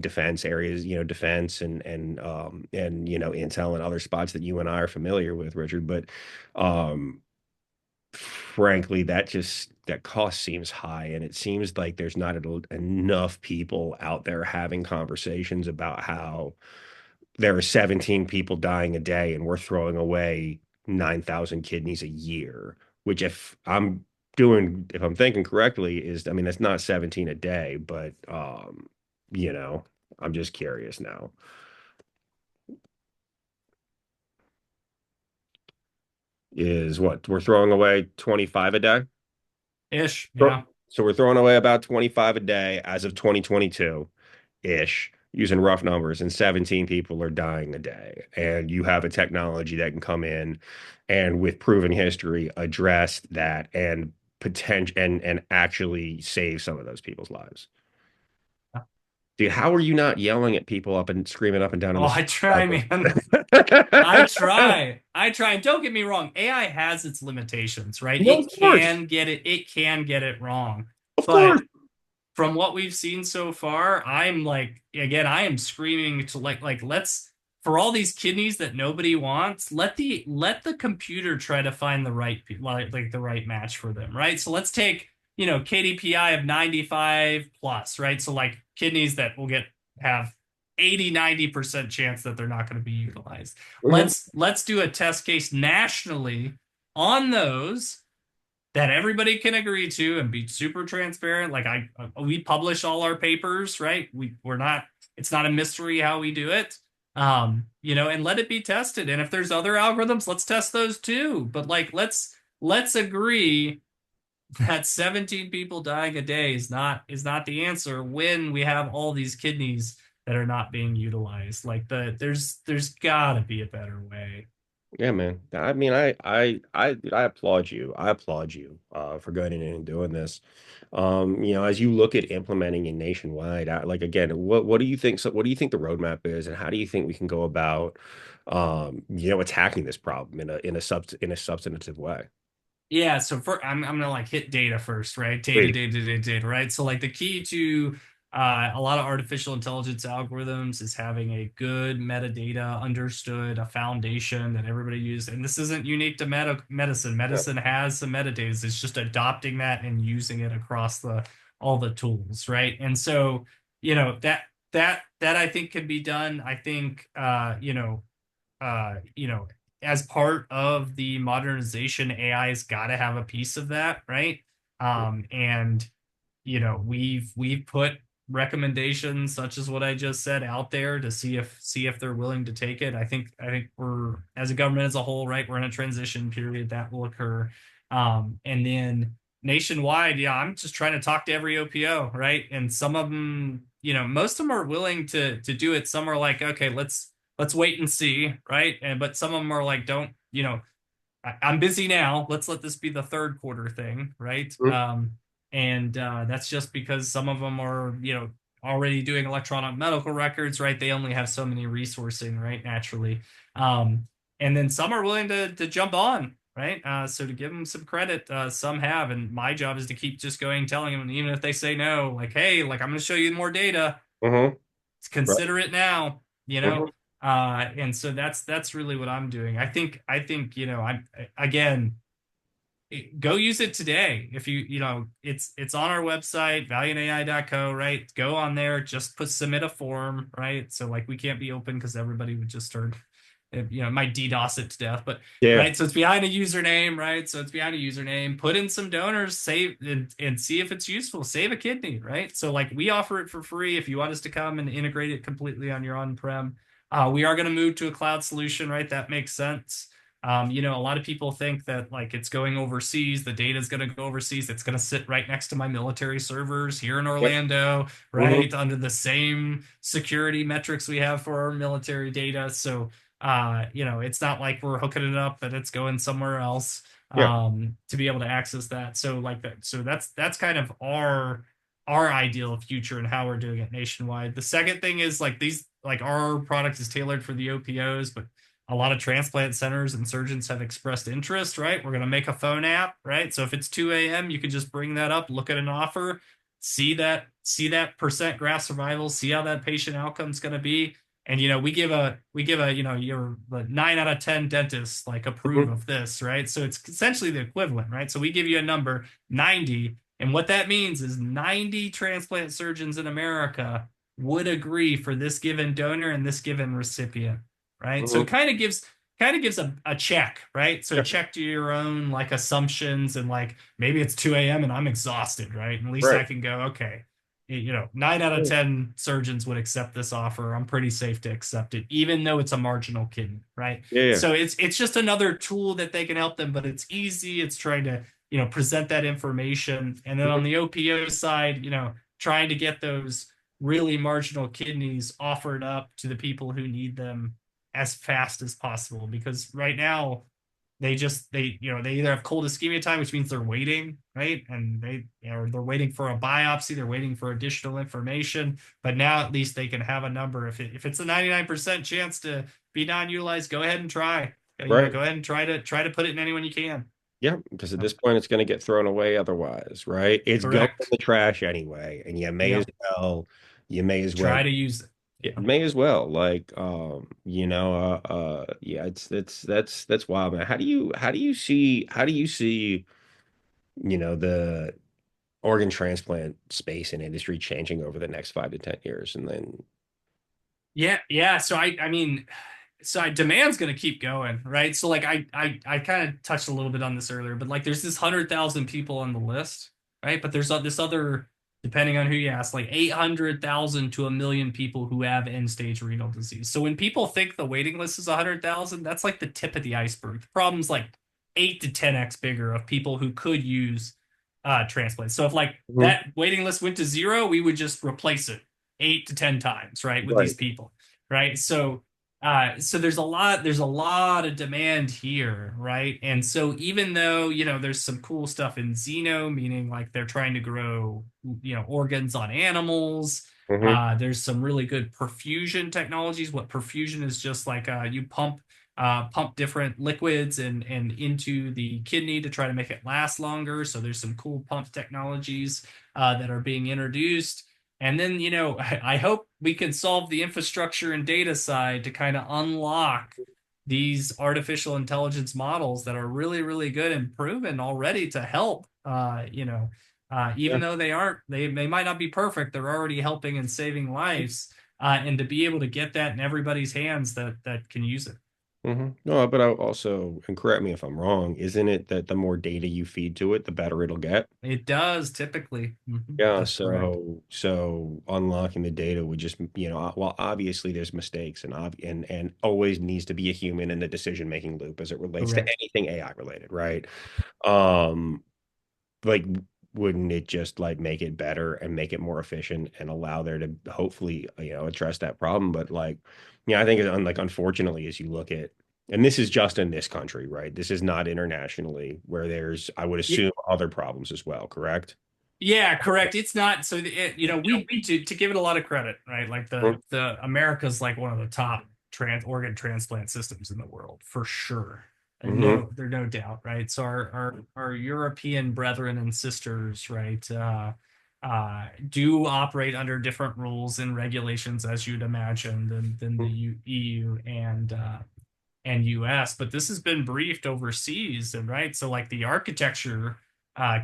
defense areas, defense and intel and other spots that you and I are familiar with, Richard. But frankly, that cost seems high, and it seems like there's not enough people out there having conversations about how there are 17 people dying a day, and we're throwing away 9,000 kidneys a year. Which, if I'm thinking correctly, I mean, that's not 17 a day, but you know, I'm just curious now. Is what we're throwing away 25 a day? Ish. Throw- Yeah. So we're throwing away about 25 a day as of 2022-ish, using rough numbers, and 17 people are dying a day. And you have a technology that can come in and with proven history address that and actually save some of those people's lives. Dude, how are you not yelling at people up and screaming up and down in Oh, the I street try, about man. I this? try. I try. And don't get me wrong, AI has its limitations, right? No, of course. It can get it wrong. Of But course. from what we've seen so far, I'm like, again, I am screaming to like let's for all these kidneys that nobody wants, let the computer try to find the right like the right match for them, right? So let's take, KDPI of 95 plus, right? So like kidneys that will get have 80-90% chance that they're not going to be utilized. Mhm. Let's do a test case nationally on those that everybody can agree to and be super transparent. Like we publish all our papers, right? We're not, it's not a mystery how we do it. And let it be tested. And if there's other algorithms, let's test those too. But like, let's agree that 17 people dying a day is not the answer when we have all these kidneys that are not being utilized. Like there's gotta be a better way. Yeah, man. I mean, I applaud you. I applaud you for going in and doing this. As you look at implementing it nationwide, like again, what do you think? So, what do you think the roadmap is, and how do you think we can go about, attacking this problem in a substantive way? Yeah, so I'm gonna like hit data first, right? Data, Please. data, data, data, right? So like the key to a lot of artificial intelligence algorithms is having a good metadata understood, a foundation that everybody uses. And this isn't unique to medicine. Yeah. Medicine has some metadata. It's just adopting that and using it across the all the tools, right? And so, that I think can be done. I think uh, you know, as part of the modernization, AI's got to have a piece of that, right? And we've put recommendations such as what I just said out there to see if they're willing to take it. I think we're as a government as a whole, right? We're in a transition period that will occur, and then nationwide, yeah, I'm just trying to talk to every OPO, right? And some of them, most of them are willing to do it. Some are like, okay, let's wait and see, right? And but some of them are like, don't, I'm busy now. Let's let this be the third quarter thing, right? Mhm. And that's just because some of them are, already doing electronic medical records, right? They only have so many resourcing, right? Naturally. Um, and then some are willing to jump on, right? So to give them some credit, some have, and my job is to keep just going, telling them, and even if they say no, like, hey, like I'm going to show you more data, Mhm. Right. consider it now, you know. Mhm. And so that's really what I'm doing. I think I'm again, go use it today. If it's on our website, valiantai.co, right? Go on there, just submit a form, right? So like we can't be open because everybody would just start, might DDoS it to death, but Yeah. right. So it's behind a username, right? So it's behind a username. Put in some donors, save and see if it's useful. Save a kidney, right? So like we offer it for free if you want us to come and integrate it completely on your on-prem. We are going to move to a cloud solution, right? That makes sense. A lot of people think that like it's going overseas, the data is going to go overseas. It's going to sit right next to my military servers here in Yep. Orlando, Mhm. right? Under the same security metrics we have for our military data. So, it's not like we're hooking it up that it's going somewhere else Yeah. to be able to access that. So like that. So that's kind of our ideal future and how we're doing it nationwide. The second thing is like our product is tailored for the OPOs, but a lot of transplant centers and surgeons have expressed interest, right? We're going to make a phone app, right? So if it's 2 a.m., you can just bring that up, look at an offer, see that percent graft survival, see how that patient outcome is going to be. And we give a you're the 9 out of 10 dentists like approve Mhm. of this, right? So it's essentially the equivalent, right? So we give you a number 90, and what that means is 90 transplant surgeons in America would agree for this given donor and this given recipient, right? So Mhm. it kind of gives a check, right? So Yeah. check to your own like assumptions and like maybe it's 2 a.m. and I'm exhausted, right? And at least I Right. can go, okay, 9 out of 10 surgeons would accept this offer. I'm pretty safe to accept it, even though it's a marginal kidney, right? Yeah. Yeah. So it's just another tool that they can help them, but it's easy. It's trying to, present that information. And then on Mhm. the OPO side, trying to get those really marginal kidneys offered up to the people who need them as fast as possible because right now they either have cold ischemia time, which means they're waiting, right? And they're waiting for a biopsy, they're waiting for additional information. But now at least they can have a number. If it's a 99% chance to be non-utilized, go ahead and try. Right. Go ahead and try to put it in anyone you can. Yeah, because at Yep. this point it's going to get thrown away otherwise, right? It's going in Correct. the trash anyway, and Yep. you may as well Try to use it. it Yeah. may as well like yeah, that's wild, man. How do you see the organ transplant space and industry changing over the next 5 to 10 years? And then Yeah, yeah. So demand's going to keep going, right? So like I kind of touched a little bit on this earlier, but like there's this 100,000 people on the list, right? But there's this other, depending on who you ask, like 800,000 to 1 million people who have end stage renal disease. So when people think the waiting list is 100,000, that's like the tip of the iceberg. The problem's like 8 to 10x bigger of people who could use transplants. So if like Mhm. that waiting list went to zero, we would just replace it 8 to 10 times, right, with these Right. people, right? So there's a lot of demand here, right? And so even though, there's some cool stuff in Xeno, meaning like they're trying to grow, organs on animals. Hmm. There's some really good perfusion technologies. What perfusion is just like you pump different liquids and into the kidney to try to make it last longer. So there's some cool pump technologies that are being introduced. And then, I hope we can solve the infrastructure and data side to kind of unlock these artificial intelligence models that are really, really good and proven already to help. Yeah. Even though they might not be perfect, they're already helping and saving lives. And to be able to get that in everybody's hands that can use it. No, but I also, and correct me if I'm wrong, isn't it that the more data you feed to it, the better it'll get? It does typically. Yeah, That's correct. so unlocking the data would just, well, obviously there's mistakes and always needs to be a human in the decision-making loop as it relates to Correct. anything AI related, right? Um, like wouldn't it just like make it better and make it more efficient and allow there to hopefully, address that problem? But like, I think like unfortunately, as you look at, and this is just in this country, right? This is not internationally where there's, I would Yeah, assume, other problems as well, correct? yeah, correct. It's not so we to give it a lot of credit, right? Like the America's like one of the top trans organ transplant systems in the world for sure. And Mm-hmm. there's no doubt, right? So our European brethren and sisters, right, do operate under different rules and regulations as you'd imagine than the EU and US, but this has been briefed overseas, and right, so like the architecture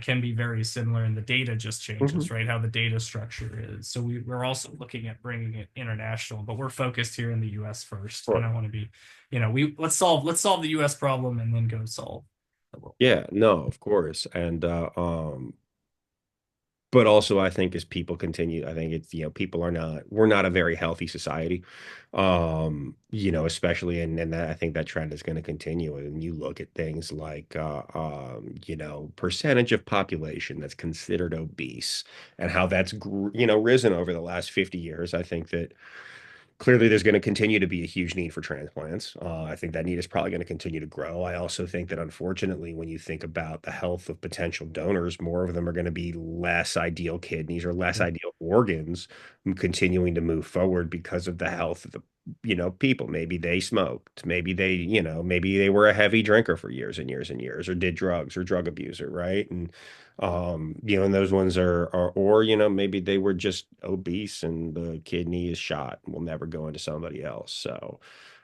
can be very similar, and the data just Mm-hmm. changes, right? How the data structure is. So we're also looking at bringing it international, but we're focused here in the US first. I don't want to be, we let's solve the US problem and then go solve the world Yeah, problem. no, of course. And but also I think as people continue, I think it's, people are not, we're not a very healthy society. Especially and that, I think that trend is going to continue. And you look at things like percentage of population that's considered obese and how that's risen over the last 50 years. I think that clearly there's going to continue to be a huge need for transplants. I think that need is probably going to continue to grow. I also think that unfortunately, when you think about the health of potential donors, more of them are going to be less ideal kidneys or less Yeah. ideal organs continuing to move forward because of the health of the people. Maybe they smoked, maybe they were a heavy drinker for years and years and years, or did drugs or drug abuser, right? And those ones or maybe they were just obese and the kidney is shot and will never go into somebody else. So,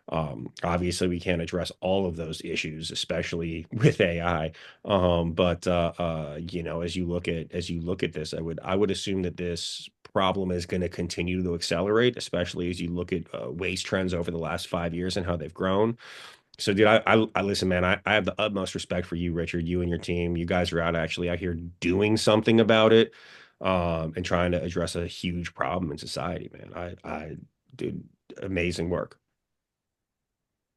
obviously we can't address all of those issues, especially with AI. But as you look at this, I would assume that this problem is going to continue to accelerate, especially as you look at waste trends over the last 5 years and how they've grown. So, dude, I listen, man. I have the utmost respect for you, Richard. You and your team. You guys are actually out here doing something about it, and trying to address a huge problem in society, man. Dude, amazing work.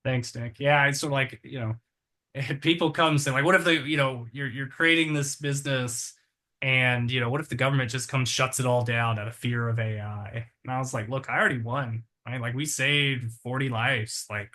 Thanks, Nick. Yeah, it's sort of like, people come and say like, what if you're creating this business and what if the government just comes shuts it all down out of fear of AI? And I was like, look, I already won, right? Like we saved 40 lives. Like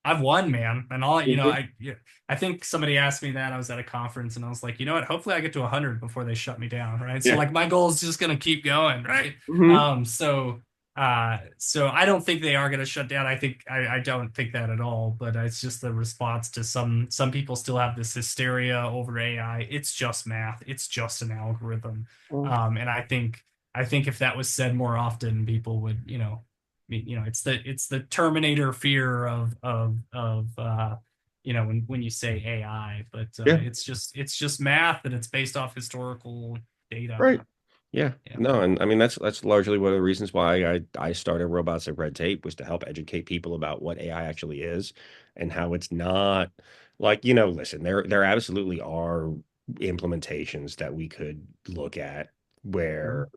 I've won, man. And all, Mhm. I think somebody asked me that. I was at a conference and I was like, you know what? Hopefully I get to 100 before they shut me down, right? So Yeah. like my goal is just going to keep going, right? Hmm. So I don't think they are going to shut down. I don't think that at all, but it's just the response to some people still have this hysteria over AI. It's just math. It's just an algorithm. And I think if that was said more often, people would, it's the Terminator fear of when you say AI, but Yeah. it's just math and it's based off historical data. Right. Yeah. Yeah. No, and I mean that's largely one of the reasons why I started Robots and Red Tape was to help educate people about what AI actually is and how it's not like, listen, there absolutely are implementations that we could look at Sure.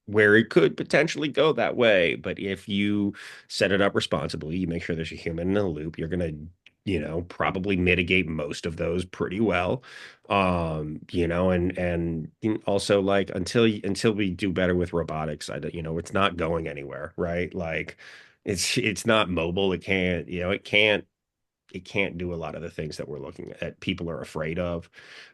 where it could potentially go that way. But if you set it up responsibly, you make sure there's a human in the loop, you're gonna, probably mitigate most of those pretty well. And also like until we do better with robotics, it's not going anywhere, right? Like it's not mobile. It can't do a lot of the things that we're looking at people are afraid of.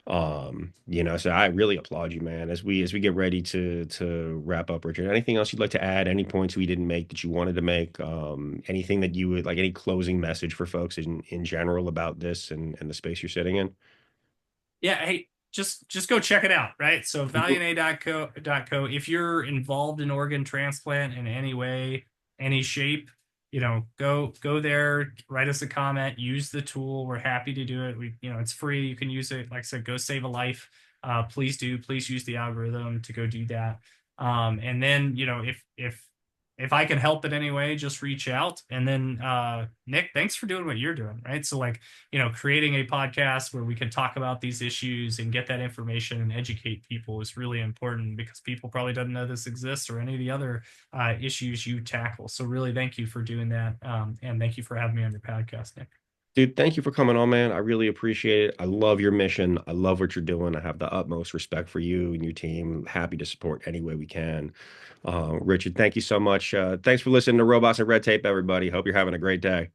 So I really applaud you, man. As we get ready to wrap up, Richard, anything else you'd like to add? Any points we didn't make that you wanted to make? Anything that you would like, any closing message for folks in general about this and the space you're sitting in? Yeah, hey, just go check it out, right? So Mhm. valianta.co. If you're involved in organ transplant in any way, any shape, go there, write us a comment, use the tool. We're happy to do it. It's free. You can use it. Like I said, go save a life. Please use the algorithm to go do that. And then, if I can help in any way, just reach out. And then, Nick, thanks for doing what you're doing, right? So like, creating a podcast where we can talk about these issues and get that information and educate people is really important because people probably don't know this exists or any of the other issues you tackle. So really, thank you for doing that, and thank you for having me on your podcast, Nick. Dude, thank you for coming on, man. I really appreciate it. I love your mission. I love what you're doing. I have the utmost respect for you and your team. Happy to support any way we can. Richard, thank you so much. Thanks for listening to Robots and Red Tape, everybody. Hope you're having a great day.